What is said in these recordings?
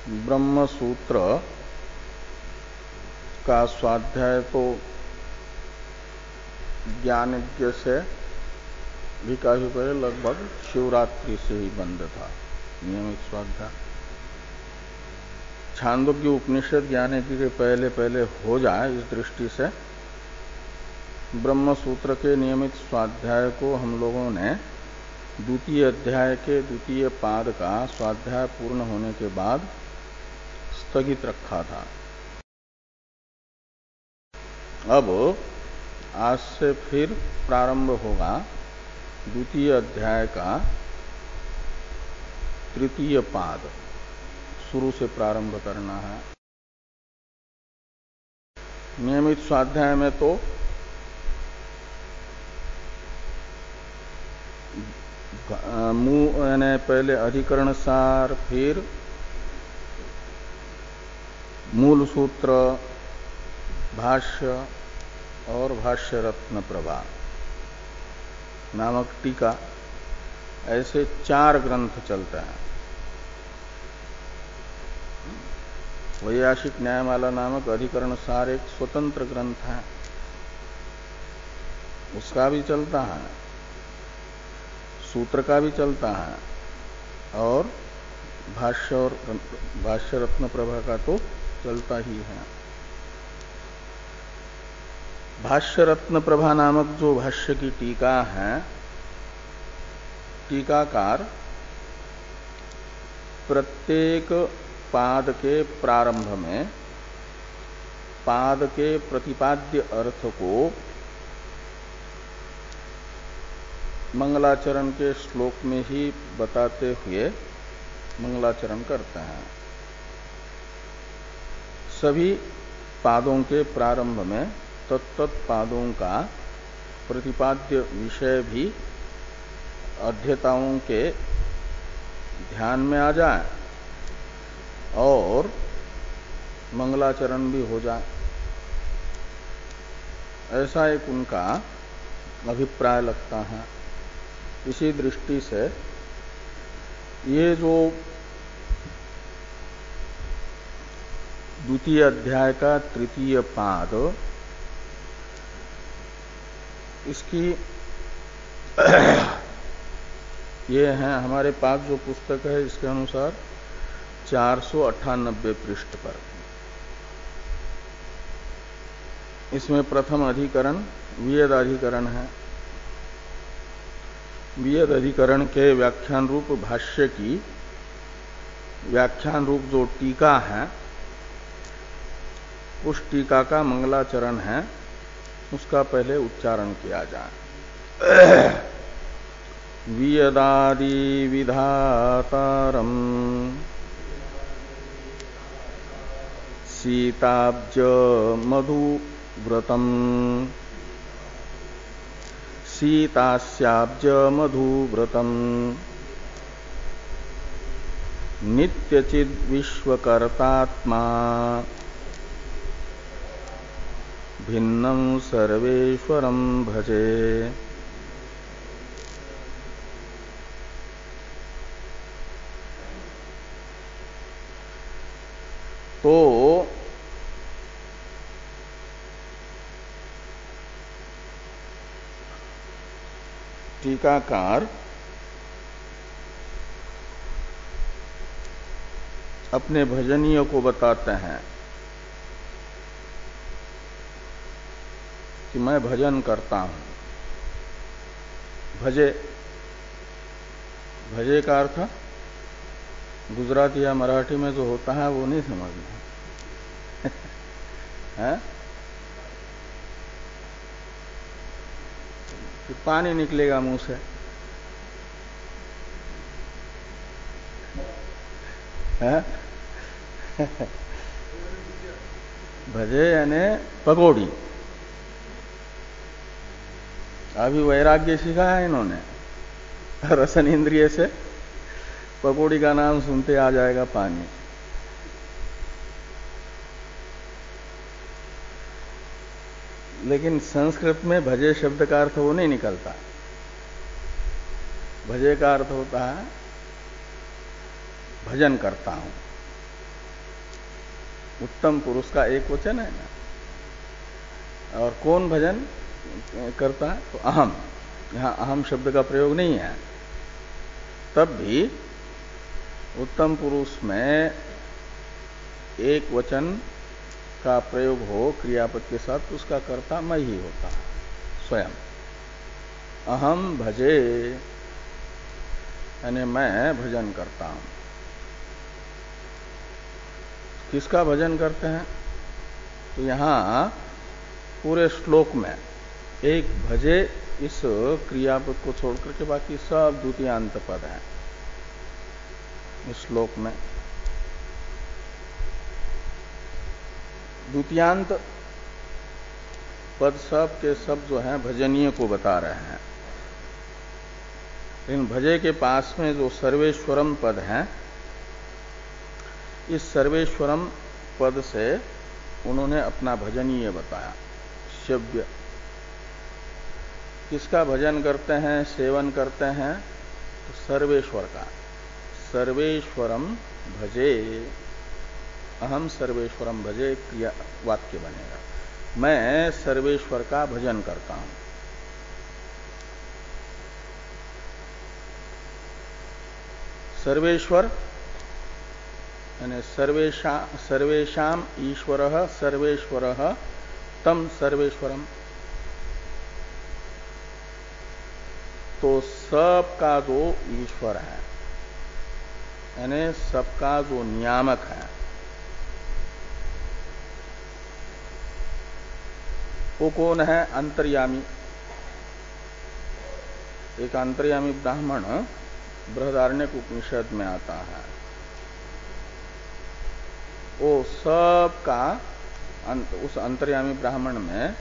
ब्रह्म सूत्र का स्वाध्याय तो ज्ञानज्ञ से भी काफी पहले लगभग शिवरात्रि से ही बंद था नियमित स्वाध्याय। छांदोग्य उपनिषद ज्ञानज्ञ के पहले पहले हो जाए इस दृष्टि से ब्रह्म सूत्र के नियमित स्वाध्याय को हम लोगों ने द्वितीय अध्याय के द्वितीय पाद का स्वाध्याय पूर्ण होने के बाद स्थगित रखा था। अब आज से फिर प्रारंभ होगा द्वितीय अध्याय का तृतीय पाद, शुरू से प्रारंभ करना है। नियमित स्वाध्याय में तो यानी पहले अधिकरण सार, फिर मूल सूत्र, भाष्य और भाष्य रत्न प्रभा नामक टीका, ऐसे 4 ग्रंथ चलते हैं। वैयासिक न्यायमाला नामक अधिकरण सार एक स्वतंत्र ग्रंथ है, उसका भी चलता है, सूत्र का भी चलता है और भाष्य रत्न प्रभा का तो चलता ही है। भाष्य रत्न प्रभा नामक जो भाष्य की टीका है, टीकाकार प्रत्येक पाद के प्रारंभ में पाद के प्रतिपाद्य अर्थ को मंगलाचरण के श्लोक में ही बताते हुए मंगलाचरण करते हैं। सभी पादों के प्रारंभ में तत्त पादों का प्रतिपाद्य विषय भी अध्येताओं के ध्यान में आ जाए और मंगलाचरण भी हो जाए, ऐसा एक उनका अभिप्राय लगता है। इसी दृष्टि से ये जो द्वितीय अध्याय का तृतीय पाद, इसकी ये है हमारे पास जो पुस्तक है, इसके अनुसार 498 पृष्ठ पर। इसमें प्रथम अधिकरण वियद अधिकरण है। वियद अधिकरण के व्याख्यान रूप भाष्य की व्याख्यान रूप जो टीका है, उस टीका का मंगलाचरण है, उसका पहले उच्चारण किया जाए। वियदादि विधातारम सीताब्ज मधुव्रतम सीतास्याब्ज मधुव्रतम नित्यचिद विश्वकर्तात्मा भिन्नं सर्वेश्वरं भजे। तो टीकाकार अपने भजनीय को बताते हैं कि मैं भजन करता हूं। भजे, भजे का अर्थ गुजराती या मराठी में जो होता है वो नहीं समझना है। कि पानी निकलेगा मुंह से, है? भजे यानी पकौड़ी। अभी वैराग्य सीखा है इन्होंने, रसन इंद्रिय से पकौड़ी का नाम सुनते आ जाएगा पानी। लेकिन संस्कृत में भजे शब्द का अर्थ वो नहीं निकलता। भजे का अर्थ होता है भजन करता हूं, उत्तम पुरुष का एक वचन है ना। और कौन भजन करता है? तो अहम, यहां अहम शब्द का प्रयोग नहीं है। तब भी उत्तम पुरुष में एक वचन का प्रयोग हो क्रियापद के साथ, तो उसका कर्ता मैं ही होता है स्वयं। अहम भजे, यानी मैं भजन करता हूं। किसका भजन करते हैं? तो यहां पूरे श्लोक में एक भजे इस क्रियापद को छोड़कर के बाकी सब द्वितीयांत पद है इस श्लोक में। द्वितीयांत पद सब के सब जो है भजनीय को बता रहे हैं। इन भजे के पास में जो सर्वेश्वरम पद है, इस सर्वेश्वरम पद से उन्होंने अपना भजनीय बताया। शब्द किसका भजन करते हैं, सेवन करते हैं? तो सर्वेश्वर का। सर्वेश्वरम भजे, अहम सर्वेश्वरम भजे क्रिया वाक्य बनेगा। मैं सर्वेश्वर का भजन करता हूं। सर्वेश्वर यानी सर्वेशाम ईश्वरः सर्वेश्वरः तम सर्वेश्वरम। तो सबका जो ईश्वर है, यानी सबका जो नियामक है, वो कौन है? अंतर्यामी। एक अंतर्यामी ब्राह्मण बृहदारण्यक उपनिषद में आता है। वो सबका उस अंतर्यामी ब्राह्मण में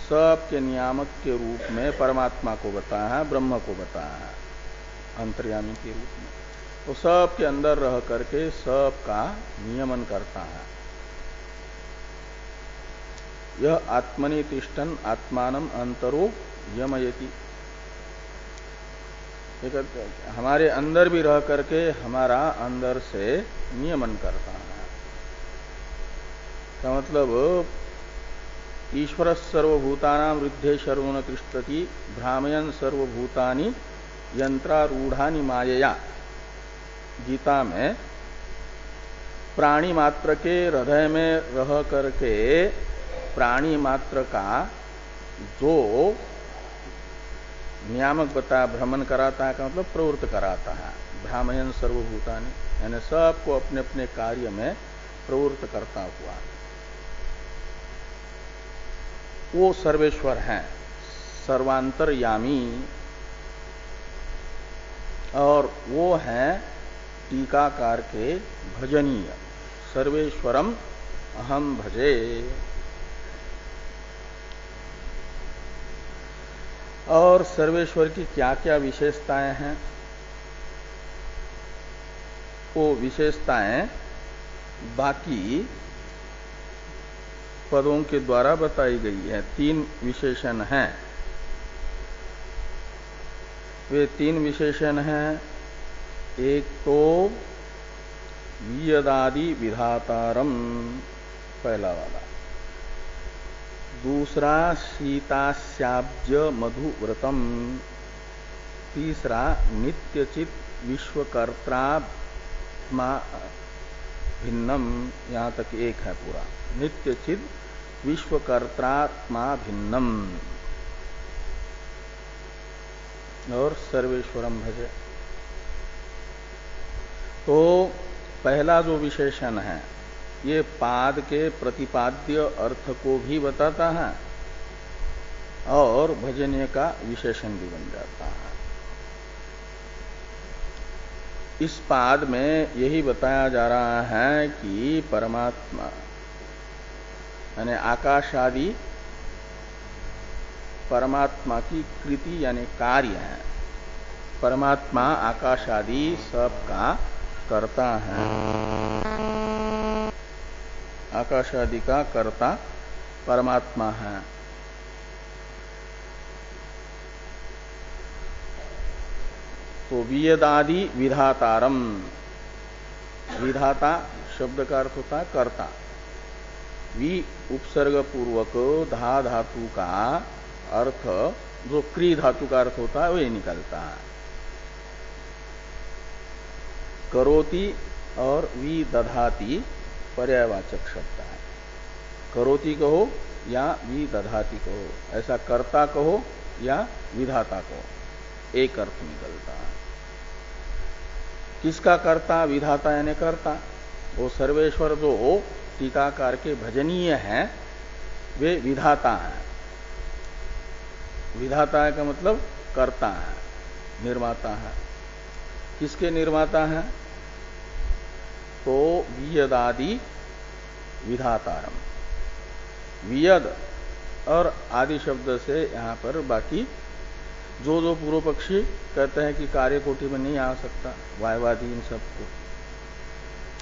सबके नियामक के रूप में परमात्मा को बताया है, ब्रह्म को बताया है अंतर्यामी के रूप में। वो सब के अंदर रह करके सबका नियमन करता है। यह आत्मनि तिष्ठन् आत्मानम अंतरो यमयति। हमारे अंदर भी रह करके हमारा अंदर से नियमन करता है। का मतलब ईश्वर सर्वभूतानां वृद्धे शर्वोन तिष्ठति भ्रामयन् सर्वभूतानि यंत्रारूढ़ानि मायया। गीता में प्राणी मात्र के हृदय में रह करके प्राणी मात्र का जो नियामक बताया, भ्रमण कराता है, का मतलब प्रवृत्त कराता है। भ्रामयन् सर्वभूतानि यानी सबको अपने अपने कार्य में प्रवृत्त करता हुआ, वो सर्वेश्वर हैं, सर्वांतरयामी। और वो हैं टीकाकार के भजनीय। सर्वेश्वरम अहम भजे। और सर्वेश्वर की क्या क्या विशेषताएं हैं? वो विशेषताएं बाकी पदों के द्वारा बताई गई है। 3 विशेषण हैं। वे 3 विशेषण हैं। एक तो वियदादि विधातारम, पहला वाला। दूसरा शीतास्याब्ज मधुव्रतम। तीसरा नित्यचित विश्वकर्त्रात्मा भिन्नम। यहां तक एक है पूरा। नित्यचित विश्वकर्त्रात्मा भिन्नम और सर्वेश्वरम भजे। तो पहला जो विशेषण है ये पाद के प्रतिपाद्य अर्थ को भी बताता है और भजनीय का विशेषण भी बन जाता है। इस पाद में यही बताया जा रहा है कि परमात्मा यानी आकाश आदि परमात्मा की कृति यानी कार्य है। परमात्मा आकाश आदि सबका कर्ता है। आकाश आदि का कर्ता परमात्मा है। तो वियदादि विधातारम। विधाता शब्द का अर्थ होता है कर्ता, वी उपसर्ग पूर्वक धा धातु का अर्थ जो क्री धातु का अर्थ होता है वही निकलता है। करोति और वी दधाति पर्यायवाचक शब्द है। करोति कहो या वी दधाति कहो, ऐसा कर्ता कहो या विधाता कहो, एक अर्थ निकलता है। किसका कर्ता? विधाता यानी कर्ता। वो सर्वेश्वर जो टीकाकार के भजनीय हैं वे विधाता हैं। विधाता का मतलब कर्ता है, निर्माता है। किसके निर्माता हैं? तो वियदादि विधातारम। वियद और आदि शब्द से यहां पर बाकी जो पूर्व पक्षी कहते हैं कि कार्य कोटि में नहीं आ सकता, वायवादी इन सबको,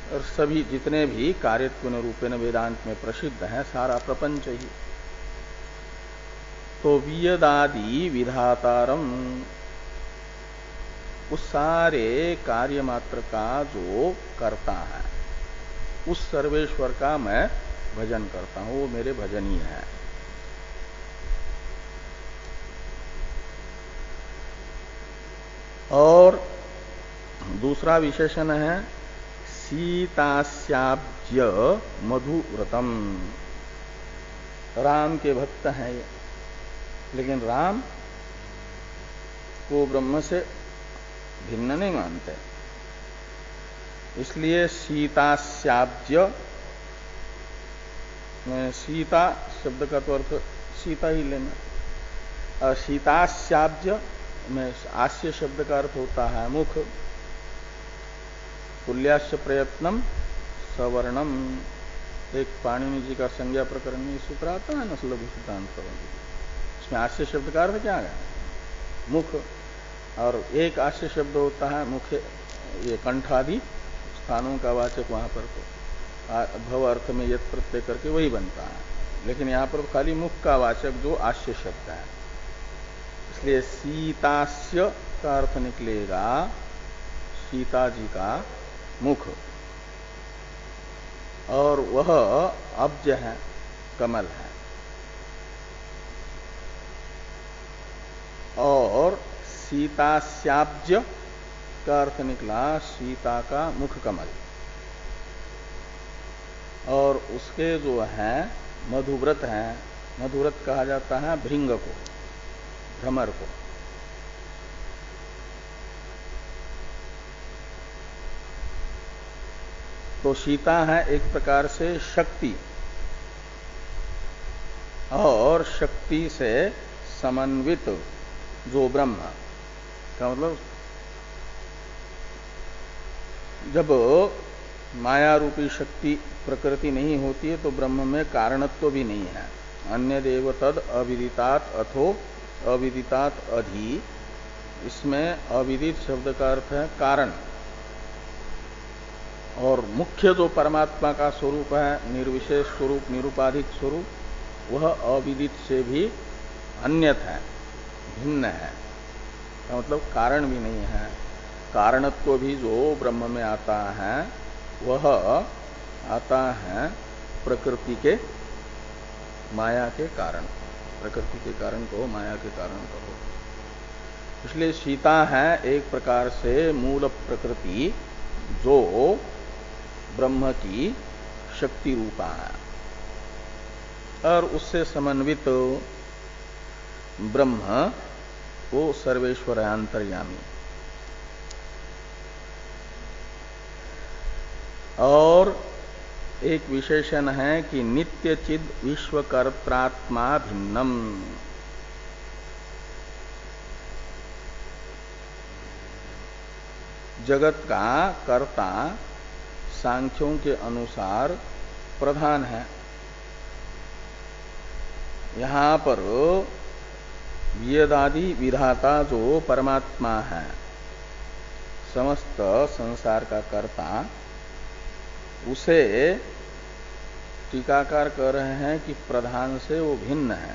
और सभी जितने भी कार्यत्व रूपेण वेदांत में प्रसिद्ध हैं सारा प्रपंच ही। तो वियदादि विधातारम, उस सारे कार्य मात्र का जो करता है उस सर्वेश्वर का मैं भजन करता हूं, वो मेरे भजनीय है। और दूसरा विशेषण है सीतास्याब्ज मधुव्रतम। राम के भक्त हैं ये, लेकिन राम को ब्रह्म से भिन्न नहीं मानते, इसलिए सीतास्याब्ज में सीता शब्द का तो अर्थ सीता ही लेना, और सीतास्याब्ज में आस्य शब्द का अर्थ होता है मुख। तुल्यास्य प्रयत्नम सवर्णम, एक पाणिनि जी का संज्ञा प्रकरण में सूत्र आता है ना, सुलभ सिद्धांत संबंधी। इसमें आस्य शब्द का अर्थ क्या है? मुख। और एक आस्य शब्द होता है मुख, ये कंठादि स्थानों का वाचक, वहां पर तो भव अर्थ में यत् प्रत्यय करके वही बनता है, लेकिन यहां पर खाली मुख का वाचक जो आस्य शब्द है, इसलिए सीतास्य का अर्थ निकलेगा सीता जी का मुख, और वह अब्ज है, कमल है। और सीतास्याब्ज का अर्थ निकला सीता का मुख कमल, और उसके जो है मधुव्रत है, मधुव्रत कहा जाता है भृंग को, भ्रमर को। तो सीता है एक प्रकार से शक्ति, और शक्ति से समन्वित जो ब्रह्म का मतलब, जब माया रूपी शक्ति प्रकृति नहीं होती है तो ब्रह्म में कारणत्व भी नहीं है। अन्य देव तद अविदितात अथो अविदितात अधि, इसमें अविदित शब्द का अर्थ है कारण, और मुख्य जो परमात्मा का स्वरूप है, निर्विशेष स्वरूप, निरुपाधिक स्वरूप, वह अविदित से भी अन्यत है, भिन्न है, मतलब कारण भी नहीं है। कारणत्व भी जो ब्रह्म में आता है वह आता है प्रकृति के, माया के कारण। प्रकृति के कारण कहो, माया के कारण कहो। इसलिए सीता है एक प्रकार से मूल प्रकृति जो ब्रह्म की शक्ति रूपा है, और उससे समन्वित ब्रह्म वो सर्वेश्वर अंतर्यामी। और एक विशेषण है कि नित्य चिद विश्वकर्त्रात्मा भिन्नम। जगत का कर्ता सांख्यों के अनुसार प्रधान है। यहां पर वियदादि विधाता जो परमात्मा है, समस्त संसार का कर्ता, उसे टीकाकार कह रहे हैं कि प्रधान से वो भिन्न है।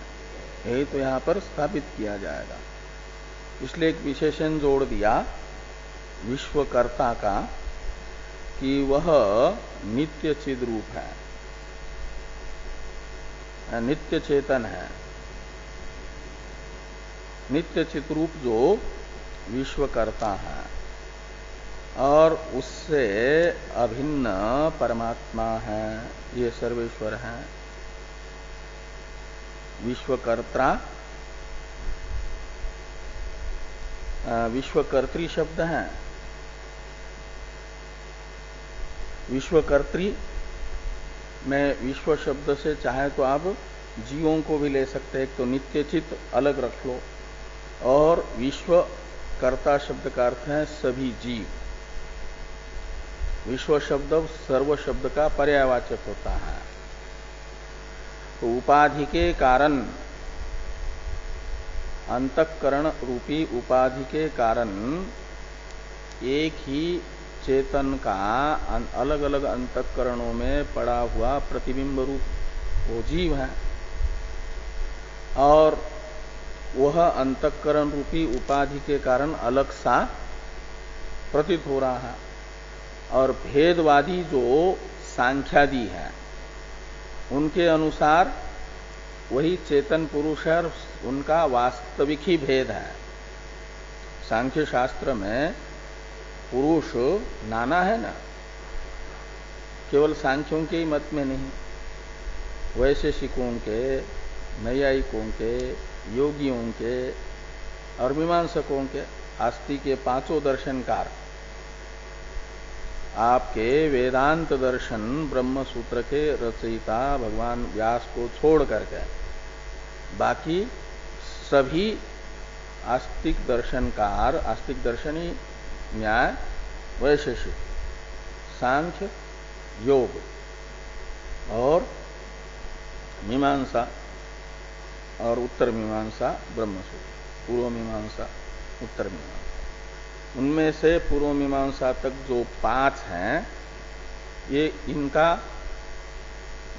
यही तो यहां पर स्थापित किया जाएगा। इसलिए एक विशेषण जोड़ दिया विश्वकर्ता का कि वह नित्य चिद रूप है। नित्य चेतन है, नित्य चित रूप जो विश्वकर्ता है और उससे अभिन्न परमात्मा है, ये सर्वेश्वर है। विश्वकर्ता विश्वकर्त्री शब्द है। विश्वकर्त्री में विश्व शब्द से चाहे तो आप जीवों को भी ले सकते हैं, एक तो नित्यचित अलग रख लो, और विश्वकर्ता शब्द का अर्थ है सभी जीव। विश्व शब्द सर्व शब्द का पर्यायवाचक होता है। तो उपाधि के कारण, अंतःकरण रूपी उपाधि के कारण एक ही चेतन का अलग अलग अंतःकरणों में पड़ा हुआ प्रतिबिंब रूप वो जीव है, और वह अंतःकरण रूपी उपाधि के कारण अलग सा प्रतीत हो रहा है। और भेदवादी जो सांख्यादि है उनके अनुसार वही चेतन पुरुष है, उनका वास्तविक ही भेद है। सांख्य शास्त्र में पुरुष नाना है ना, केवल सांख्यों के ही मत में नहीं, वैशेषिकों के, नैयायिकों के, योगियों के और मीमांसकों के, आस्तिक के पांचों दर्शनकार आपके वेदांत दर्शन ब्रह्म सूत्र के रचयिता भगवान व्यास को छोड़ करके बाकी सभी आस्तिक दर्शनकार, आस्तिक दर्शनी न्याय, वैशेषिक, सांख्य, योग और मीमांसा और उत्तर मीमांसा ब्रह्मसूत्र, पूर्व मीमांसा, उत्तर मीमांसा, उनमें से पूर्व मीमांसा तक जो 5 हैं, ये इनका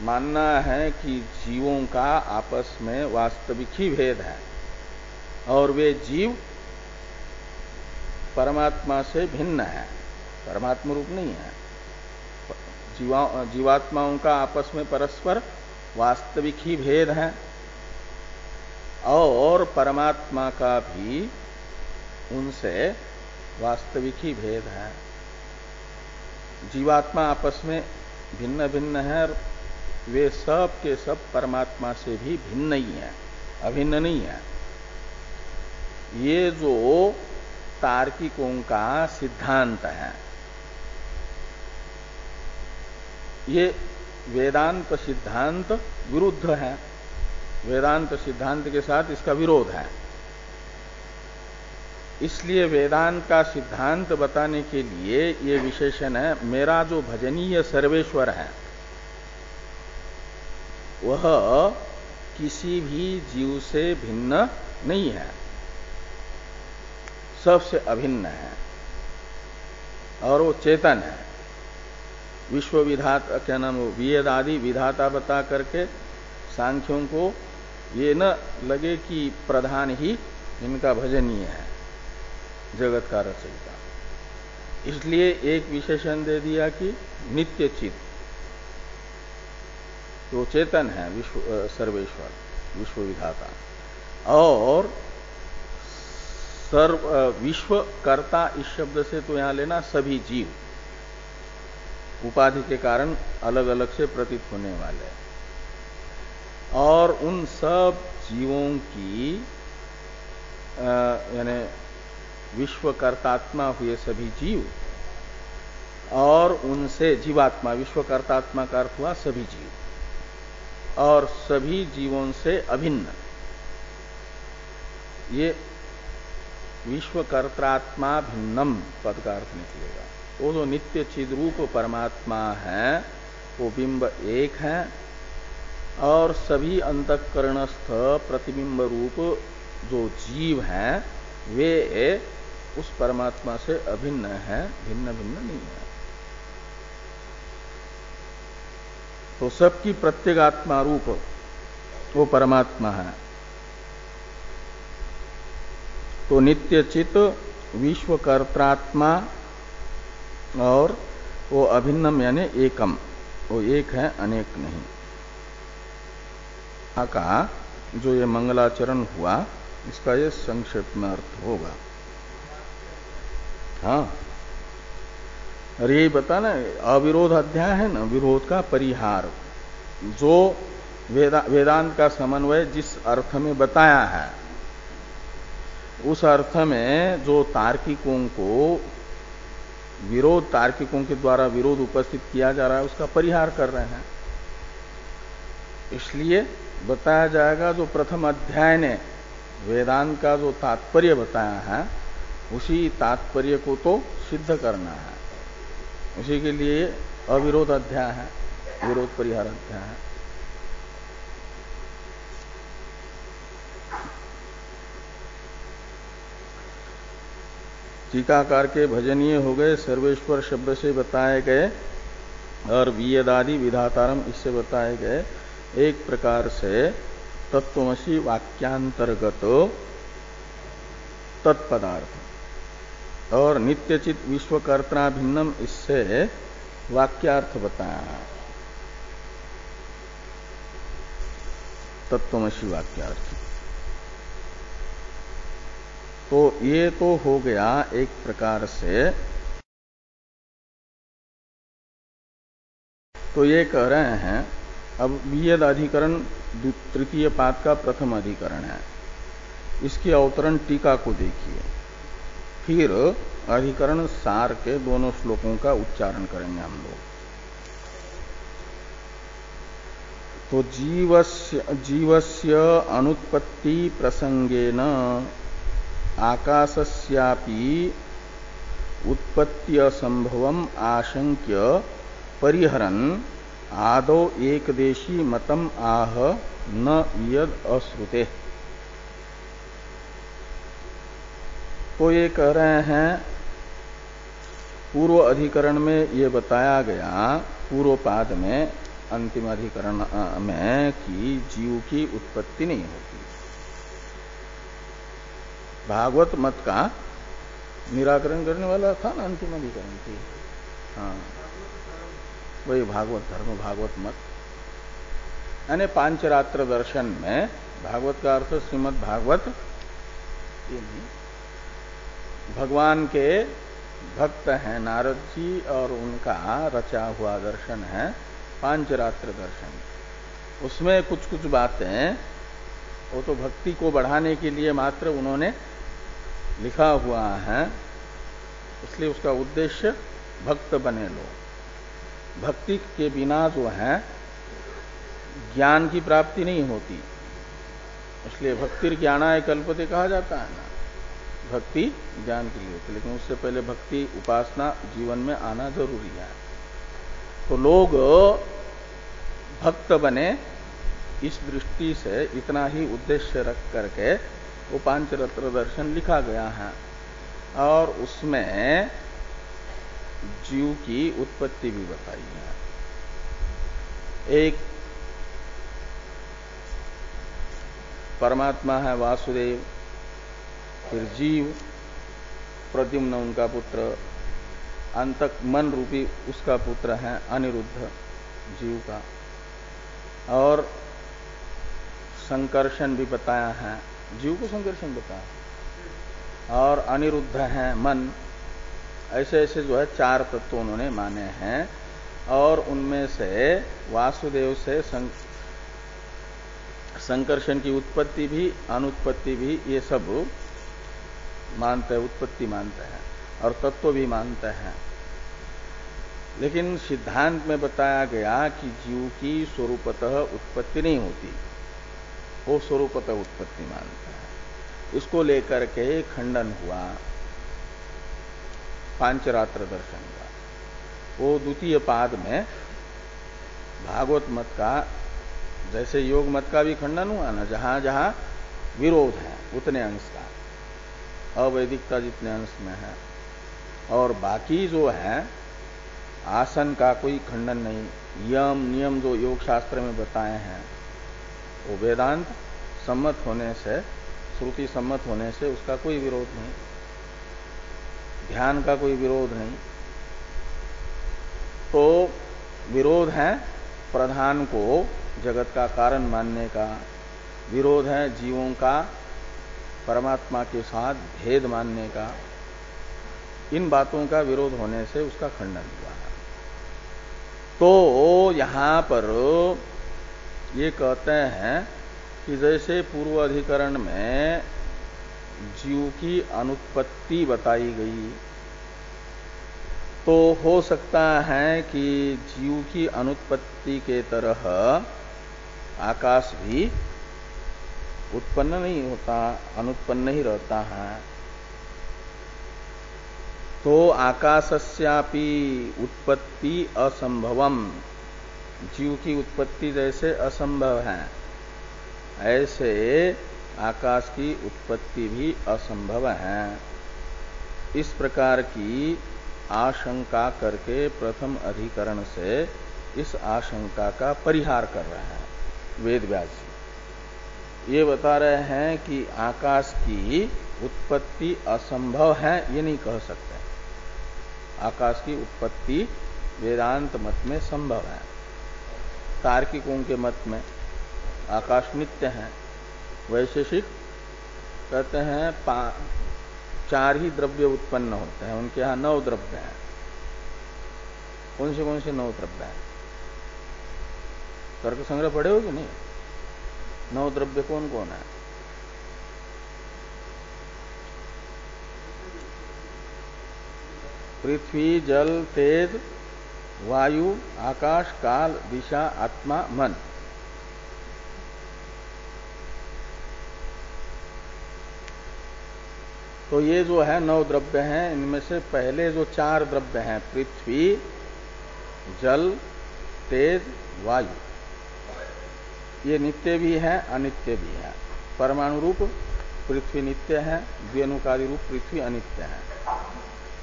मानना है कि जीवों का आपस में वास्तविक ही भेद है और वे जीव परमात्मा से भिन्न है, परमात्मा रूप नहीं है। जीवात्माओं का आपस में परस्पर वास्तविक ही भेद है और परमात्मा का भी उनसे वास्तविक ही भेद है। जीवात्मा आपस में भिन्न भिन्न है, वे सब के सब परमात्मा से भी भिन्न ही है, अभिन्न नहीं है। ये जो तार्किकों का सिद्धांत है, ये वेदांत सिद्धांत विरुद्ध है, वेदांत सिद्धांत के साथ इसका विरोध है। इसलिए वेदांत का सिद्धांत बताने के लिए ये विशेषण है, मेरा जो भजनीय सर्वेश्वर है वह किसी भी जीव से भिन्न नहीं है, सबसे अभिन्न है और वो चेतन है। विश्व विधाता, क्या नाम, वेद आदि विधाता बता करके सांख्यों को ये न लगे कि प्रधान ही इनका भजनीय है, जगत का रचयिता। इसलिए एक विशेषण दे दिया कि नित्य चित, तो चेतन है विश्व सर्वेश्वर, विश्व विधाता, और सर्व विश्वकर्ता इस शब्द से तो यहां लेना सभी जीव, उपाधि के कारण अलग अलग से प्रतीत होने वाले, और उन सब जीवों की यानी विश्वकर्तात्मा हुए सभी जीव और उनसे जीवात्मा, विश्वकर्तात्मा का अर्थ हुआ सभी जीव, और सभी जीवों से अभिन्न, ये विश्वकर्तात्मा भिन्नम पद का अर्थ निकलेगा। वो जो नित्य चिद्रूप परमात्मा है वो बिंब एक है और सभी अंतःकरणस्थ प्रतिबिंब रूप जो जीव हैं वे उस परमात्मा से अभिन्न है, भिन्न भिन्न नहीं है। तो सबकी प्रत्येगात्मा रूप वो परमात्मा है। तो नित्यचित विश्वकर्त्रात्मा और वो अभिन्नम यानी एकम, वो एक है, अनेक नहीं। का जो ये मंगलाचरण हुआ इसका ये संक्षेप में अर्थ होगा। हाँ, और यही बता ना, अविरोध अध्याय है ना, विरोध का परिहार, जो वेदांत का समन्वय जिस अर्थ में बताया है उस अर्थ में जो तार्किकों को विरोध, तार्किकों के द्वारा विरोध उपस्थित किया जा रहा है उसका परिहार कर रहे हैं। इसलिए बताया जाएगा जो प्रथम अध्याय ने वेदांत का जो तात्पर्य बताया है उसी तात्पर्य को तो सिद्ध करना है, उसी के लिए अविरोध अध्याय है, विरोध परिहार अध्याय है। टीकाकार के भजनीय हो गए सर्वेश्वर शब्द से बताए गए और वियदादि विधातारम इससे बताए गए एक प्रकार से तत्वमसि वाक्यांतर्गत तत्पदार्थ और नित्यचित विश्वकर्ता भिन्नम इससे वाक्यार्थ बताया, तत्वमसि वाक्यार्थ। तो ये तो हो गया एक प्रकार से, तो ये कह रहे हैं अब वियद अधिकरण तृतीय पाद का प्रथम अधिकरण है, इसकी अवतरण टीका को देखिए, फिर अधिकरण सार के दोनों श्लोकों का उच्चारण करेंगे हम लोग। तो जीवस्य अनुत्पत्ति प्रसंगेन आकाशस्यापि उत्पत्ति असंभवम आशंक्य परिहरन् आदौ एकदेशी मतम आह न यद अश्रुते। तो ये कह रहे हैं पूर्व अधिकरण में ये बताया गया, पूर्व पाद में अंतिम अधिकरण में कि जीव की उत्पत्ति नहीं होती। भागवत मत का निराकरण करने वाला था ना अंतिम अधिकरण की, हाँ वही भागवत धर्म, भागवत मत यानी पांचरात्र दर्शन में भागवत का अर्थ श्रीमद् भागवत, ये नहीं, भगवान के भक्त हैं नारद जी और उनका रचा हुआ दर्शन है पांचरात्र दर्शन। उसमें कुछ कुछ बातें वो तो भक्ति को बढ़ाने के लिए मात्र उन्होंने लिखा हुआ है, इसलिए उसका उद्देश्य भक्त बने लो। भक्ति के बिना जो है ज्ञान की प्राप्ति नहीं होती, इसलिए भक्ति ज्ञानाय कल्पते कहा जाता है ना, भक्ति ज्ञान के लिए होती, लेकिन उससे पहले भक्ति उपासना जीवन में आना जरूरी है। तो लोग भक्त बने इस दृष्टि से इतना ही उद्देश्य रख करके वो पांचरत्न दर्शन लिखा गया है, और उसमें जीव की उत्पत्ति भी बताई है। एक परमात्मा है वासुदेव, फिर जीव प्रद्युम्न उनका पुत्र, अंतक मन रूपी उसका पुत्र है अनिरुद्ध जीव का, और संकर्षण भी बताया है, जीव को संकर्षण बताया, और अनिरुद्ध है मन। ऐसे ऐसे जो है चार तत्व उन्होंने माने हैं, और उनमें से वासुदेव से संकर्षण की उत्पत्ति भी अनुत्पत्ति भी ये सब मानते हैं, उत्पत्ति मानते हैं और तत्व भी मानते हैं। लेकिन सिद्धांत में बताया गया कि जीव की स्वरूपतः उत्पत्ति नहीं होती, वो स्वरूपतः उत्पत्ति मानते हैं। इसको लेकर के खंडन हुआ पांचरात्र दर्शन का। वो द्वितीय पाद में भागवत मत का, जैसे योग मत का भी खंडन हुआ ना, जहां जहां विरोध है उतने अंश का, अवैदिकता जितने अंश में है, और बाकी जो है आसन का कोई खंडन नहीं, यम नियम जो योग शास्त्र में बताए हैं वो वेदांत सम्मत होने से, श्रुति सम्मत होने से उसका कोई विरोध नहीं, ध्यान का कोई विरोध नहीं। तो विरोध है प्रधान को जगत का कारण मानने का, विरोध है जीवों का परमात्मा के साथ भेद मानने का। इन बातों का विरोध होने से उसका खंडन हुआ है। तो यहां पर ये कहते हैं कि जैसे पूर्व अधिकरण में जीव की अनुत्पत्ति बताई गई, तो हो सकता है कि जीव की अनुत्पत्ति के तरह आकाश भी उत्पन्न नहीं होता, अनुत्पन्न ही रहता है। तो आकाशस्यापि उत्पत्ति असंभवम, जीव की उत्पत्ति जैसे असंभव है, ऐसे आकाश की उत्पत्ति भी असंभव है। इस प्रकार की आशंका करके प्रथम अधिकरण से इस आशंका का परिहार कर रहे हैं वेद व्यास जी। ये बता रहे हैं कि आकाश की उत्पत्ति असंभव है, ये नहीं कह सकते। आकाश की उत्पत्ति वेदांत मत में संभव है। तार्किकों के मत में आकाश नित्य है। वैशेषिक कहते हैं 4 ही द्रव्य उत्पन्न होते हैं, उनके यहाँ 9 द्रव्य हैं। कौन से 9 द्रव्य हैं? तर्क संग्रह पढ़े हो कि नहीं? 9 द्रव्य कौन कौन है? पृथ्वी, जल, तेज, वायु, आकाश, काल, दिशा, आत्मा, मन। तो ये जो है 9 द्रव्य हैं। इनमें से पहले जो 4 द्रव्य हैं, पृथ्वी, जल, तेज, वायु, ये नित्य भी है, अनित्य भी है। परमाणु रूप पृथ्वी नित्य है, द्व्यनुकादि रूप पृथ्वी अनित्य है।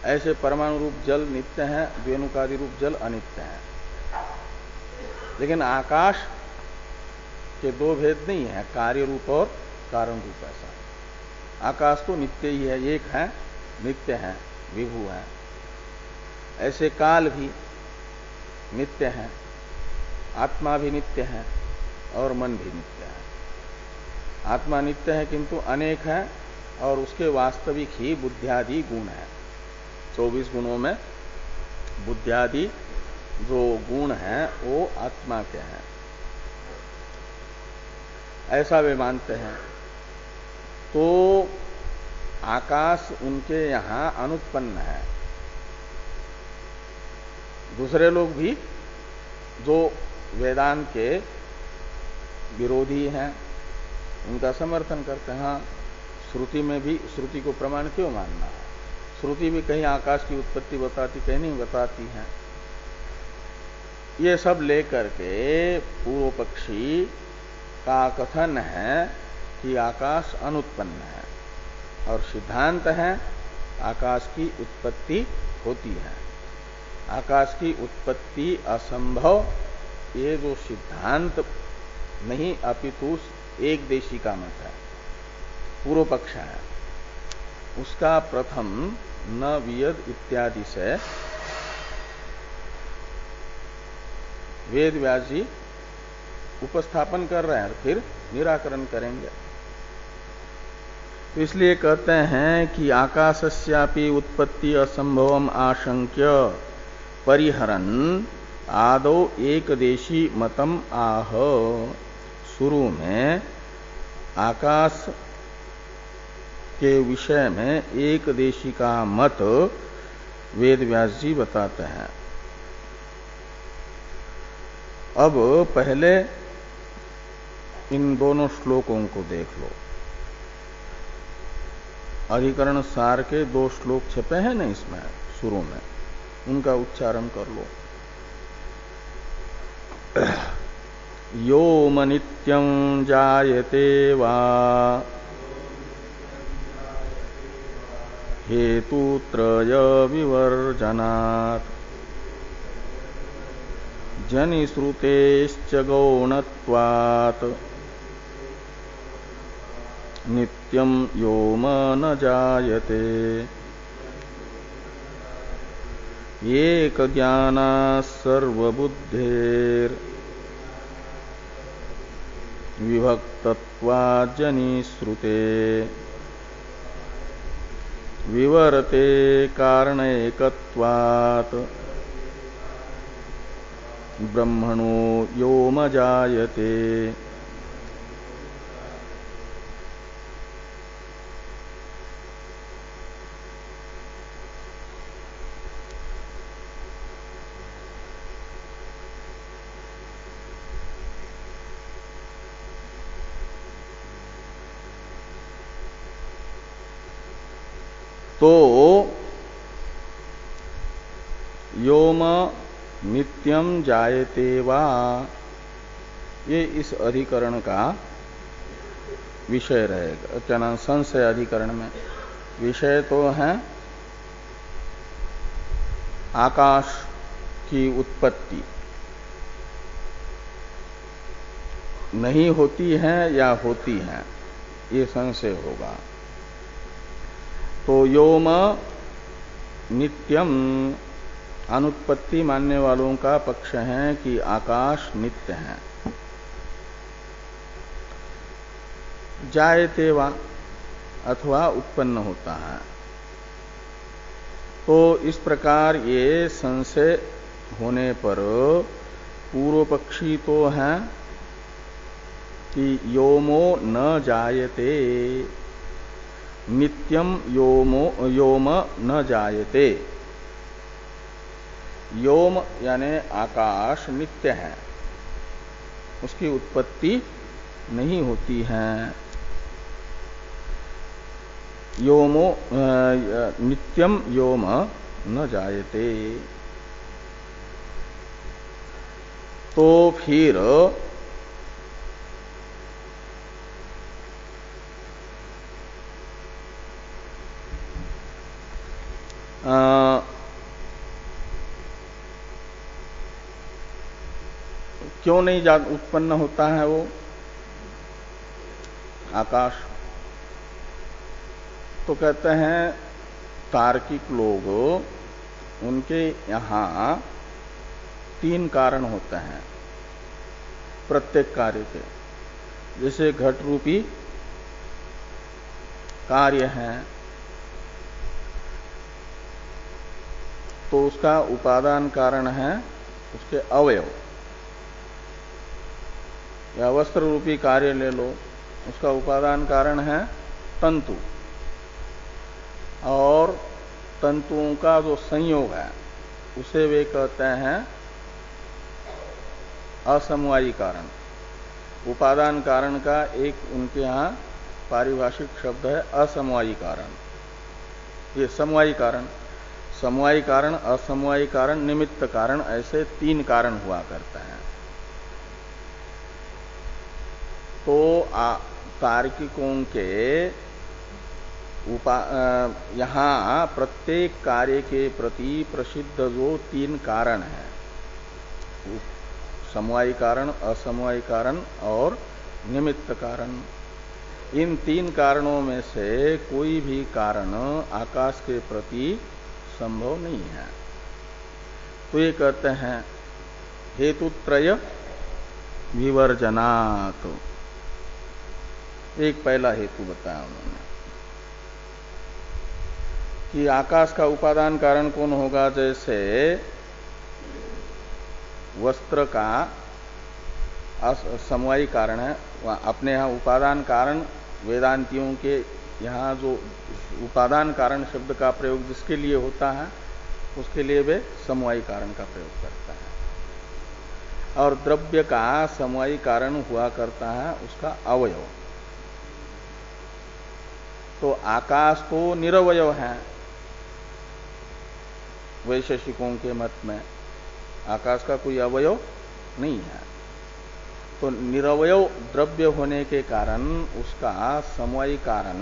ऐसे परमाणु रूप जल नित्य है, द्व्यनुकादि रूप जल अनित्य है। लेकिन आकाश के 2 भेद नहीं है, कार्य रूप और कारण रूप। ऐसा आकाश तो नित्य ही है, एक है, नित्य है, विभु है। ऐसे काल भी नित्य है, आत्मा भी नित्य है और मन भी नित्य है। आत्मा नित्य है किंतु अनेक है, और उसके वास्तविक ही बुद्धियादि गुण है। 24 गुणों में बुद्धियादि जो गुण हैं वो आत्मा के हैं, ऐसा वे मानते हैं। तो आकाश उनके यहां अनुत्पन्न है। दूसरे लोग भी जो वेदांत के विरोधी हैं उनका समर्थन करते हैं। हाँ, श्रुति में भी, श्रुति को प्रमाण क्यों मानना है? श्रुति भी कहीं आकाश की उत्पत्ति बताती, कहीं नहीं बताती है। ये सब लेकर के पूर्व पक्षी का कथन है कि आकाश अनुत्पन्न है, और सिद्धांत है आकाश की उत्पत्ति होती है। आकाश की उत्पत्ति असंभव, ये जो सिद्धांत नहीं अपितु एक देशी का मत है, पूर्व पक्ष है, उसका प्रथम न वियद इत्यादि से वेद व्यास जी उपस्थापन कर रहे हैं, फिर निराकरण करेंगे। तो इसलिए कहते हैं कि आकाशस्यापि उत्पत्ति असंभवम आशंक्य परिहरन आदौ एक देशी मतम आह। शुरू में आकाश के विषय में एक देशी का मत वेद व्यास जी बताते हैं। अब पहले इन दोनों श्लोकों को देख लो। अधिकरण सार के 2 श्लोक छपे हैं ना इसमें शुरू में, उनका उच्चारण कर लो। योम नित्यं जायते वा हेतुत्रय विवर्जनात् जनिश्रुतेश्च गौणत्वात् नित्यं योम न जायते। एक ज्ञानात् सर्वबुद्धेर् विभक्तत्वाजनी श्रुते विवरते कारणैकत्वात् ब्रह्मणो योम जायते। तो योम नित्यम जायते वा, ये इस अधिकरण का विषय रहेगा। क्या नाम, संशय अधिकरण में विषय तो है आकाश की उत्पत्ति नहीं होती है या होती है, ये संशय होगा। तो योम नित्यम, अनुत्पत्ति मानने वालों का पक्ष है कि आकाश नित्य है। जायते वा, अथवा उत्पन्न होता है। तो इस प्रकार ये संशय होने पर पूर्व पक्षी तो है कि योमो न जायते, नित्यम योम न जायते। योम यानी आकाश नित्य है, उसकी उत्पत्ति नहीं होती है। योमो नित्यम योम न जायते। तो फिर क्यों नहीं उत्पन्न होता है वो आकाश? तो कहते हैं तार्किक लोग, उनके यहां 3 कारण होते हैं प्रत्येक कार्य के। जैसे घट रूपी कार्य है तो उसका उपादान कारण है उसके अवयव, या वस्त्र रूपी कार्य ले लो, उसका उपादान कारण है तंतु, और तंतुओं का जो संयोग है उसे वे कहते हैं असमवायी कारण। उपादान कारण का एक उनके यहाँ पारिभाषिक शब्द है असमवायी कारण। ये समवायी कारण, समवायी कारण, असमवायी कारण, निमित्त कारण, ऐसे 3 कारण हुआ करते हैं। तो तार्किकों के यहाँ प्रत्येक कार्य के प्रति प्रसिद्ध जो 3 कारण हैं, समवायी कारण, असमवायी कारण और निमित्त कारण, इन 3 कारणों में से कोई भी कारण आकाश के प्रति संभव नहीं है। तो ये कहते हैं हेतुत्रय विवर्जनात्। एक पहला हेतु बताया उन्होंने कि आकाश का उपादान कारण कौन होगा? जैसे वस्त्र का समवायी कारण है, अपने यहाँ उपादान कारण, वेदांतियों के यहाँ जो उपादान कारण शब्द का प्रयोग जिसके लिए होता है उसके लिए वे समवायी कारण का प्रयोग करता है। और द्रव्य का समवायी कारण हुआ करता है उसका अवयव। तो आकाश तो निरवयव है वैशेषिकों के मत में, आकाश का कोई अवयव नहीं है। तो निरवयव द्रव्य होने के कारण उसका समवायी कारण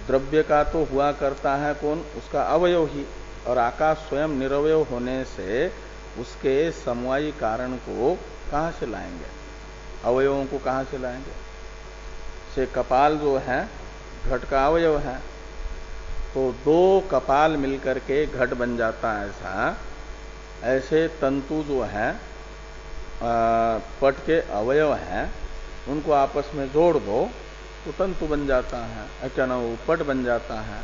द्रव्य का तो हुआ करता है कौन? उसका अवयव ही। और आकाश स्वयं निरवयव होने से उसके समवायी कारण को कहां से लाएंगे? अवयवों को कहां से लाएंगे? से कपाल जो है घट का अवयव है, तो 2 कपाल मिलकर के घट बन जाता है। ऐसे तंतु जो है पट के अवयव हैं, उनको आपस में जोड़ दो तो तंतु बन जाता है, क्या ना वो पट बन जाता है।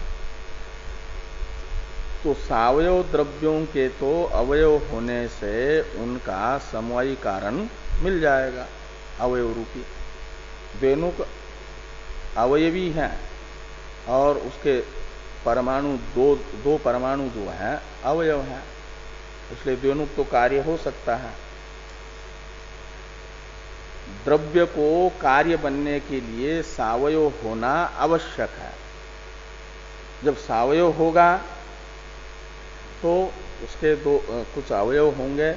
तो सावयव द्रव्यों के तो अवयव होने से उनका समवायी कारण मिल जाएगा, अवयव रूपी। द्वेनुक अवयवी है और उसके परमाणु दो परमाणु जो है अवयव है, इसलिए द्वेनुक तो कार्य हो सकता है। द्रव्य को कार्य बनने के लिए सावयव होना आवश्यक है। जब सावयव होगा तो उसके कुछ अवयव होंगे,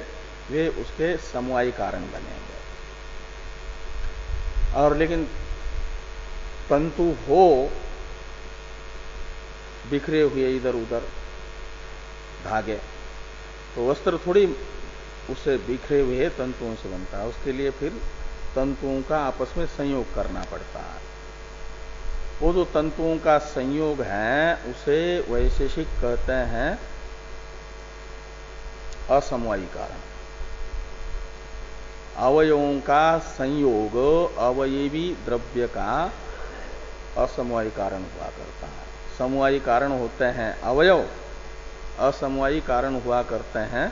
वे उसके समवायी कारण बनेंगे। और लेकिन तंतु हो बिखरे हुए इधर उधर धागे, तो वस्त्र थोड़ी उससे बिखरे हुए तंतुओं से बनता है। उसके लिए फिर तंतुओं का आपस में संयोग करना पड़ता है। वो जो तंतुओं का संयोग है उसे वैशेषिक कहते हैं असमवायी कारण। अवयवों का संयोग अवयवी द्रव्य का असमवायी कारण हुआ करता है। समवायी कारण होते हैं अवयव, असमवायी कारण हुआ करते हैं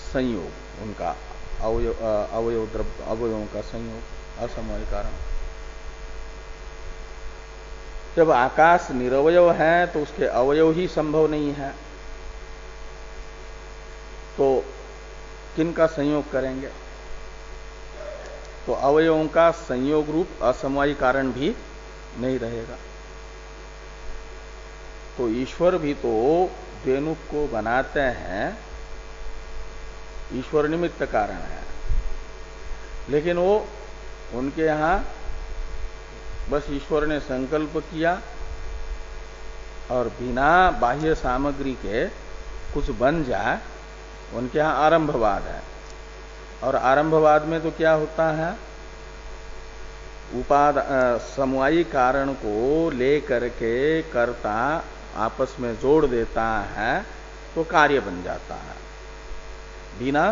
संयोग उनका, अवयव द्रव्य अवयवों का संयोग असमवायी कारण। जब आकाश निरवयव है तो उसके अवयव ही संभव नहीं है, तो किनका संयोग करेंगे? तो अवयवों का संयोग रूप असमवायी कारण भी नहीं रहेगा। तो ईश्वर भी तो द्वेनुक को बनाते हैं, ईश्वर निमित्त कारण है, लेकिन वो उनके यहां बस ईश्वर ने संकल्प किया और बिना बाह्य सामग्री के कुछ बन जाए, उनके यहां आरंभवाद है। और आरंभवाद में तो क्या होता है, समवायी कारण को लेकर के कर्ता आपस में जोड़ देता है तो कार्य बन जाता है। बिना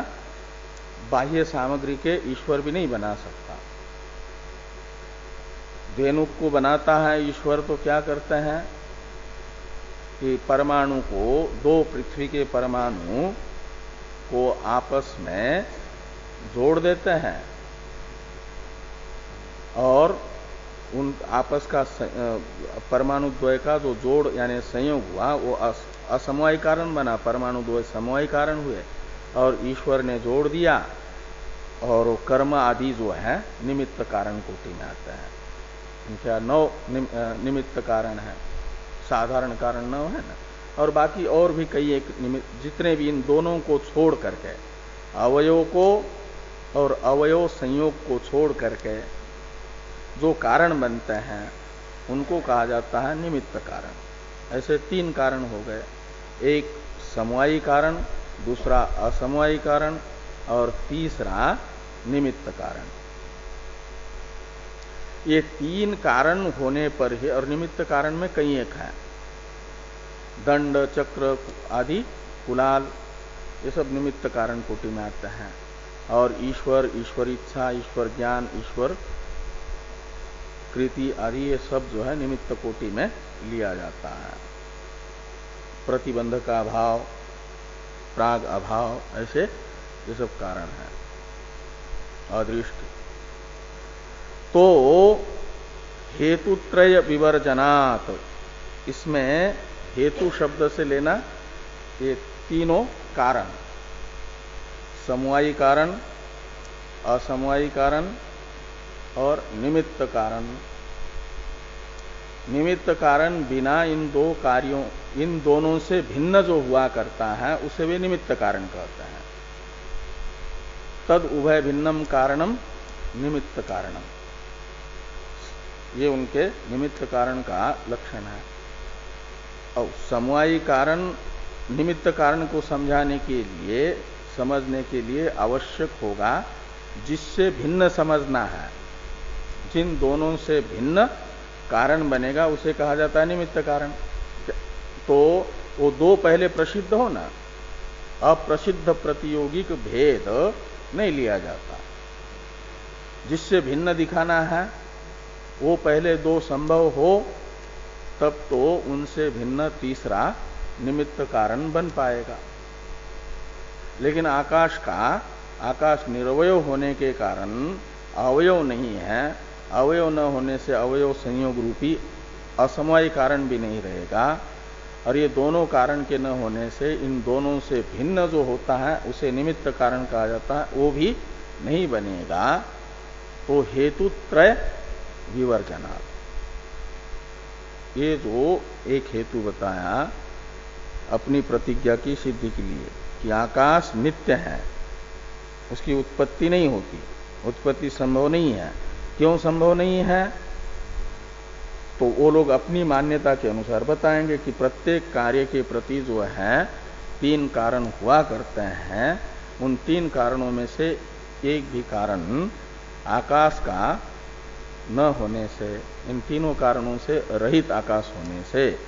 बाह्य सामग्री के ईश्वर भी नहीं बना सकता। द्वेनुक को बनाता है ईश्वर तो क्या करते हैं कि परमाणु को, दो पृथ्वी के परमाणु को आपस में जोड़ देते हैं और उन आपस का परमाणु द्वय का जो जोड़ यानी संयोग हुआ वो असमवायी कारण बना, परमाणु द्वय समवायी कारण हुए और ईश्वर ने जोड़ दिया और वो कर्म आदि जो है निमित्त कारण कोटि में आते हैं। इनका 9 निमित्त कारण है, साधारण कारण 9 है ना, और बाकी और भी कई एक निमित्त, जितने भी इन दोनों को छोड़ करके, अवयव को और अवयव संयोग को छोड़ करके जो कारण बनते हैं उनको कहा जाता है निमित्त कारण। ऐसे 3 कारण हो गए, एक समवायी कारण, दूसरा असमवायी कारण और तीसरा निमित्त कारण। ये 3 कारण होने पर ही, और निमित्त कारण में कई एक है, दंड चक्र आदि कुलाल, ये सब निमित्त कारण कोटि में आते हैं। और ईश्वर, ईश्वर इच्छा, ईश्वर ज्ञान, ईश्वर कृति आदि ये सब जो है निमित्त कोटि में लिया जाता है। प्रतिबंध का अभाव, प्राग अभाव, ऐसे ये सब कारण है अदृष्ट। तो हेतुत्रय विवर्जनात्, इसमें हेतु शब्द से लेना ये तीनों कारण, समवायी कारण, असमवायी कारण और निमित्त कारण। निमित्त कारण बिना इन 2 कार्यों, इन दोनों से भिन्न जो हुआ करता है उसे वे निमित्त कारण कहते हैं। तद उभय भिन्नम कारणम निमित्त कारणम, ये उनके निमित्त कारण का लक्षण है। और समवायी कारण निमित्त कारण को समझाने के लिए, समझने के लिए आवश्यक होगा जिससे भिन्न समझना है, जिन दोनों से भिन्न कारण बनेगा उसे कहा जाता है निमित्त कारण। तो वो 2 पहले प्रसिद्ध हो ना, अप्रसिद्ध प्रतियोगिक भेद नहीं लिया जाता। जिससे भिन्न दिखाना है वो पहले दो संभव हो, तब तो उनसे भिन्न तीसरा निमित्त कारण बन पाएगा। लेकिन आकाश निरवय होने के कारण अवयव नहीं है, अवयव न होने से अवयव संयोग रूपी असमवाय कारण भी नहीं रहेगा, और ये दोनों कारण के न होने से इन दोनों से भिन्न जो होता है उसे निमित्त कारण कहा जाता है, वो भी नहीं बनेगा। तो हेतुत्रय विवर्जनात्, ये जो एक हेतु बताया अपनी प्रतिज्ञा की सिद्धि के लिए कि आकाश नित्य है, उसकी उत्पत्ति नहीं होती, उत्पत्ति संभव नहीं है। क्यों संभव नहीं है? तो वो लोग अपनी मान्यता के अनुसार बताएंगे कि प्रत्येक कार्य के प्रति जो है तीन कारण हुआ करते हैं, उन तीन कारणों में से एक भी कारण आकाश का न होने से, इन तीनों कारणों से रहित आकाश होने से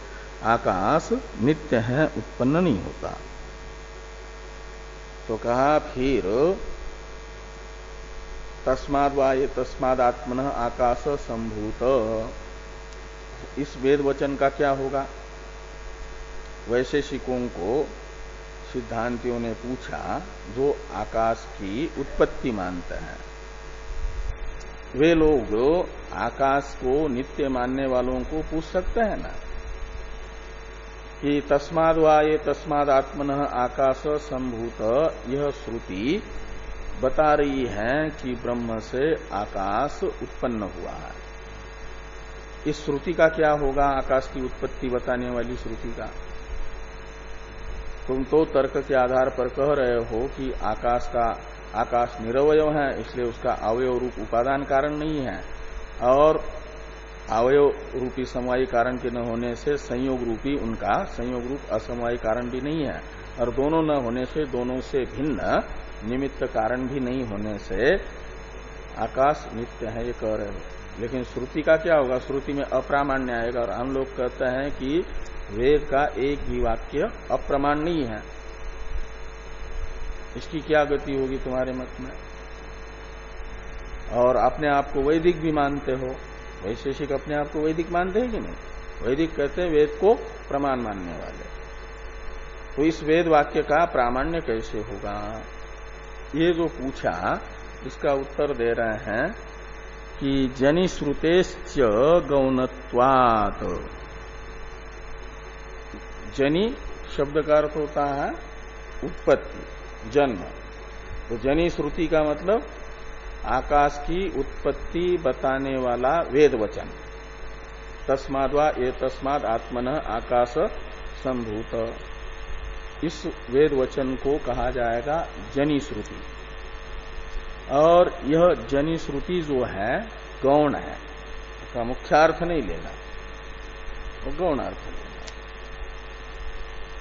आकाश नित्य है, उत्पन्न नहीं होता। तो कहा फिर तस्माद् वा ये तस्माद् आत्मनः आकाश संभूत, इस वेद वचन का क्या होगा? वैशेषिकों को सिद्धांतियों ने पूछा जो आकाश की उत्पत्ति मानते हैं। वे लोग आकाश को नित्य मानने वालों को पूछ सकते हैं ना कि तस्माद् वा ये तस्माद् आत्मनः आकाश संभूत, यह श्रुति बता रही है कि ब्रह्म से आकाश उत्पन्न हुआ है। इस श्रुति का क्या होगा? आकाश की उत्पत्ति बताने वाली श्रुति का। तुम तो तर्क के आधार पर कह रहे हो कि आकाश निरवय है, इसलिए उसका अवयव रूप उपादान कारण नहीं है, और अवयव रूपी समवायी कारण के न होने से संयोग रूपी उनका संयोग रूप असमवायी कारण भी नहीं है, और दोनों न होने से दोनों से भिन्न निमित्त कारण भी नहीं होने से आकाश नित्य है, ये कह रहे हो। लेकिन श्रुति का क्या होगा? श्रुति में अप्रामाण्य आएगा, और हम लोग कहते हैं कि वेद का एक भी वाक्य अप्रमाण नहीं है। इसकी क्या गति होगी तुम्हारे मत में? और अपने आप को वैदिक भी मानते हो, वैशेषिक अपने आप को वैदिक मानते हैं कि नहीं? वैदिक कहते हैं वेद को प्रमाण मानने वाले। तो इस वेद वाक्य का प्रामाण्य कैसे होगा? ये जो पूछा इसका उत्तर दे रहे हैं कि जनि श्रुतेश्च गौणत्वात्। जनि शब्द का अर्थ होता है उत्पत्ति, जन्म। तो जनि श्रुति का मतलब आकाश की उत्पत्ति बताने वाला वेद वचन। तस्माद् वा ये तस्माद् आत्मनः आकाश संभूत, इस वेद वचन को कहा जाएगा जनि श्रुति। और यह जनि श्रुति जो है गौण है, इसका मुख्यार्थ नहीं लेना, वो गौण अर्थ लेना।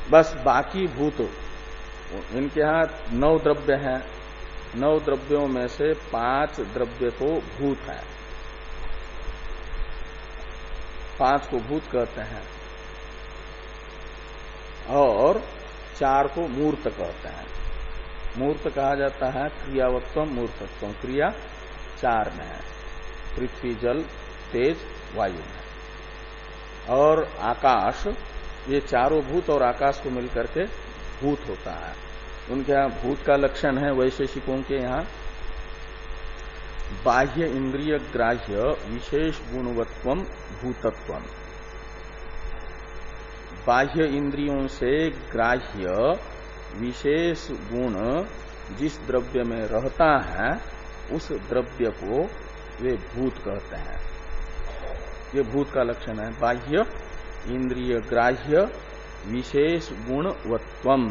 बस बाकी भूत, इनके यहां 9 द्रव्य हैं, 9 द्रव्यों में से 5 द्रव्य तो भूत है, 5 को भूत कहते हैं, और 4 को मूर्त कहते हैं। मूर्त कहा जाता है क्रियावत्व मूर्तत्व, क्रिया 4 में है, पृथ्वी जल तेज वायु में। और आकाश, ये चारों भूत और आकाश को मिलकर के भूत होता है। उनके यहां भूत का लक्षण है वैशेषिकों के यहां बाह्य इंद्रिय ग्राह्य विशेष गुणवत्वम भूतत्वम। बाह्य इंद्रियों से ग्राह्य विशेष गुण जिस द्रव्य में रहता है उस द्रव्य को वे भूत कहते हैं। ये भूत का लक्षण है, बाह्य इंद्रिय ग्राह्य विशेष गुणवत्वम।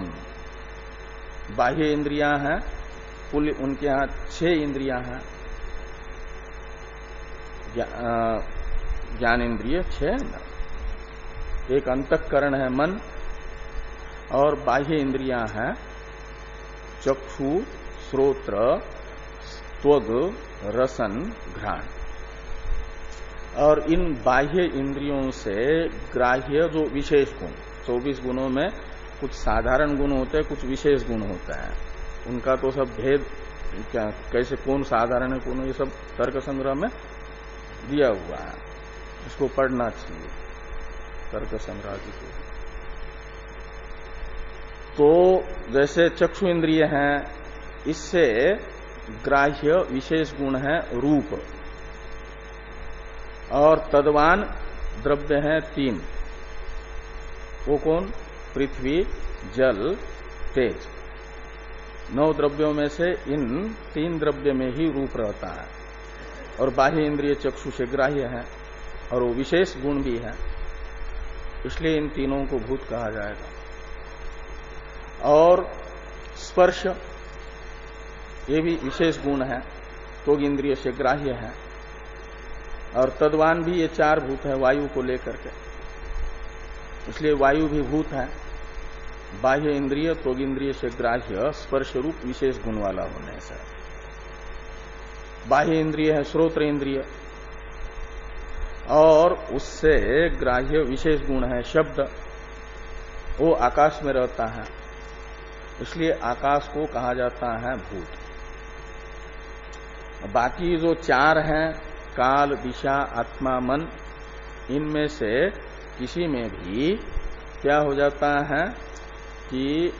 बाह्य इंद्रियां हैं कुल, उनके यहां 6 इंद्रियां हैं, ज्ञान इंद्रिय 6 ना। एक अंतःकरण है मन, और बाह्य इंद्रियां हैं चक्षु श्रोत्र त्वग रसन घ्राण। और इन बाह्य इंद्रियों से ग्राह्य जो विशेष गुण, 24 गुणों में कुछ साधारण गुण होते हैं, कुछ विशेष गुण होते हैं, उनका तो सब भेद क्या कैसे कौन साधारण है कौन, ये सब तर्क संग्रह में दिया हुआ है, इसको पढ़ना चाहिए तर्क संग्रह जी को। तो जैसे चक्षु इंद्रिय है, इससे ग्राह्य विशेष गुण है रूप, और तद्वान द्रव्य हैं 3, वो कौन? पृथ्वी, जल, तेज। 9 द्रव्यों में से इन 3 द्रव्य में ही रूप रहता है, और बाह्य इंद्रिय चक्षु से ग्राह्य है, और वो विशेष गुण भी है, इसलिए इन तीनों को भूत कहा जाएगा। और स्पर्श, ये भी विशेष गुण है, तो इंद्रिय से ग्राह्य है, और तद्वान भी ये 4 भूत है वायु को लेकर के, इसलिए वायु भी भूत है। बाह्य इंद्रिय तो इंद्रिय से ग्राह्य स्पर्श रूप विशेष गुण वाला होने से। बाह्य इंद्रिय है श्रोत्र इंद्रिय, और उससे ग्राह्य विशेष गुण है शब्द, वो आकाश में रहता है, इसलिए आकाश को कहा जाता है भूत। बाकी जो 4 हैं, काल, दिशा, आत्मा, मन, इनमें से किसी में भी क्या हो जाता है कि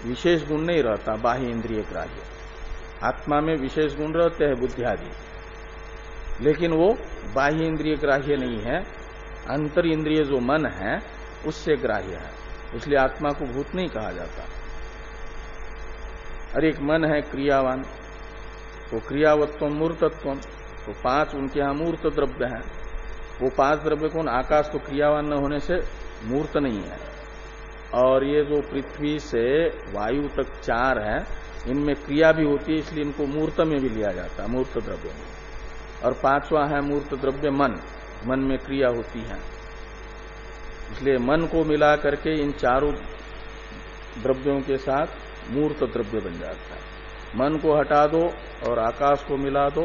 विशेष गुण नहीं रहता बाह्य इंद्रिय ग्राह्य। आत्मा में विशेष गुण रहते हैं बुद्धि आदि, लेकिन वो बाह्य इंद्रिय ग्राह्य नहीं है, अंतर इंद्रिय जो मन है उससे ग्राह्य है, इसलिए आत्मा को भूत नहीं कहा जाता। और एक मन है क्रियावान, तो क्रियावत्व मूर्तत्व, तो 5 उनके यहां मूर्त द्रव्य हैं। वो 5 द्रव्य कौन? आकाश तो क्रियावान न होने से मूर्त नहीं है, और ये जो पृथ्वी से वायु तक 4 है, इनमें क्रिया भी होती है, इसलिए इनको मूर्त में भी लिया जाता है, मूर्त द्रव्य में। और 5वां है मूर्त द्रव्य मन, मन में क्रिया होती है, इसलिए मन को मिला करके इन 4 द्रव्यों के साथ मूर्त द्रव्य बन जाता है। मन को हटा दो और आकाश को मिला दो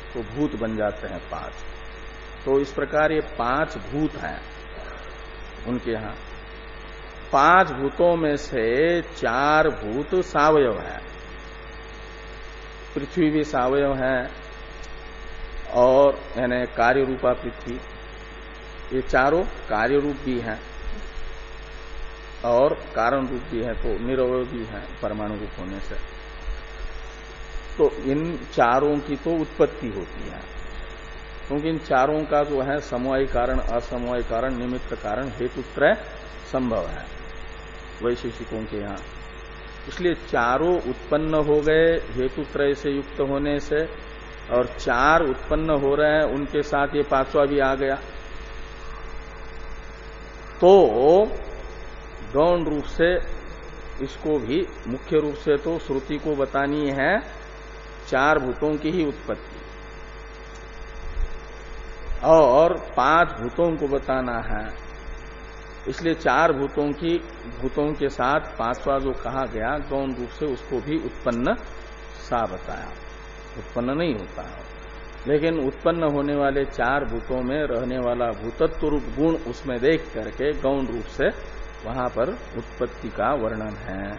तो भूत बन जाते हैं 5। तो इस प्रकार ये 5 भूत हैं उनके यहां। 5 भूतों में से 4 भूत सावयव है, पृथ्वी भी सावयव है, और यानी कार्य रूपा पृथ्वी, ये चारों कार्य रूप भी हैं और कारण रूप भी है, तो निरवय भी है परमाणु रूप होने से। तो इन चारों की तो उत्पत्ति होती है, क्योंकि इन चारों का जो है समवायी कारण, असमवायी कारण, निमित्त कारण, हेतुत्रय संभव है वैशेषिकों के यहाँ। इसलिए चारों उत्पन्न हो गए हेतुत्रय से युक्त होने से, और 4 उत्पन्न हो रहे हैं, उनके साथ ये 5वां भी आ गया, तो गौण रूप से इसको भी मुख्य रूप से तो श्रुति को बतानी है 4 भूतों की ही उत्पत्ति, और 5 भूतों को बताना है, इसलिए 4 भूतों के साथ 5वां जो कहा गया गौण रूप से, उसको भी उत्पन्न सा बताया। उत्पन्न नहीं होता है, लेकिन उत्पन्न होने वाले 4 भूतों में रहने वाला भूतत्व रूप गुण उसमें देख करके गौण रूप से वहां पर उत्पत्ति का वर्णन है,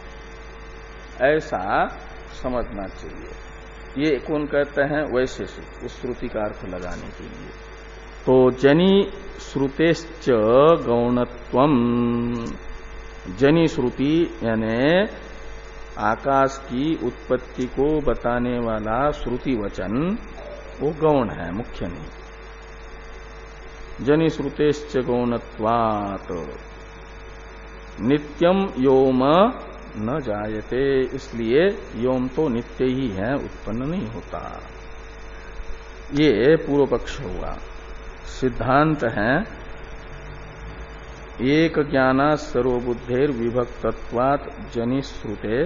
ऐसा समझना चाहिए। ये कौन कहते हैं? वैशेषिक, उस श्रुति का अर्थ लगाने के लिए। तो जनी श्रुतेश्च गौणत्वम, जनी श्रुति यानी आकाश की उत्पत्ति को बताने वाला श्रुति वचन वो गौण है, मुख्य नहीं। जनि श्रुतेश्च गौणत्वात् नित्यम योम न जायते, इसलिए योम तो नित्य ही है, उत्पन्न नहीं होता। ये पूर्व पक्ष हुआ। सिद्धांत है एक ज्ञाना सर्वबुद्धेर विभक्तत्वात् जनि श्रुते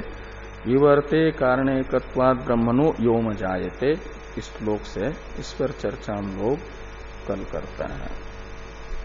विवर्ते कारणेकत्वात् ब्रह्मणो योम जायते। इस श्लोक से इस पर चर्चा हम लोग कल करते हैं।